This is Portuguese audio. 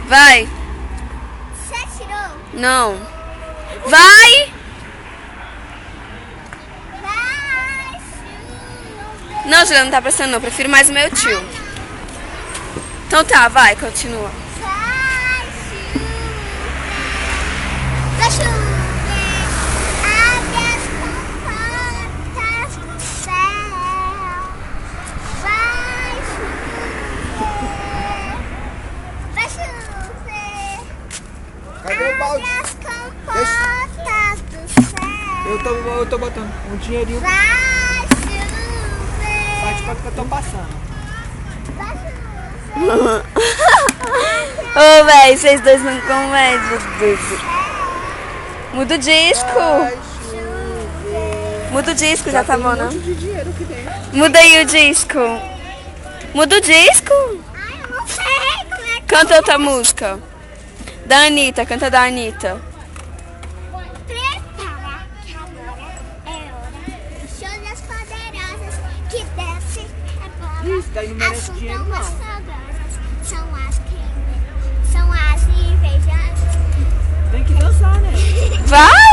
Vai. Você tirou? Não. Vai. Vai chover. Não, Juliana, não tá prestando não. Prefiro mais o meu tio. Então tá, vai, continua. Vai chover. Abre as comportas do céu. Vai chover. Vai chover. Cadê o balde? Abre as comportas do céu. Eu tô botando um dinheirinho. Vai chover. Bate quanto que eu tô passando. Vai chover. Ô, véi, vocês dois não comédia. Muda o disco. Vai chover. Muda o disco, já tá tem bom, um não? monte de dinheiro aqui dentro. Muda aí o disco. Muda o disco. Ai, eu não sei como é que Canta outra música. Da Anitta, canta da Anitta. prepara, que agora é hora. Show das poderosas que desce a bola. Isso daí não merece As dinheiro, são as não. fogosas, são as invejadas. Tem que dançar, né? Vai!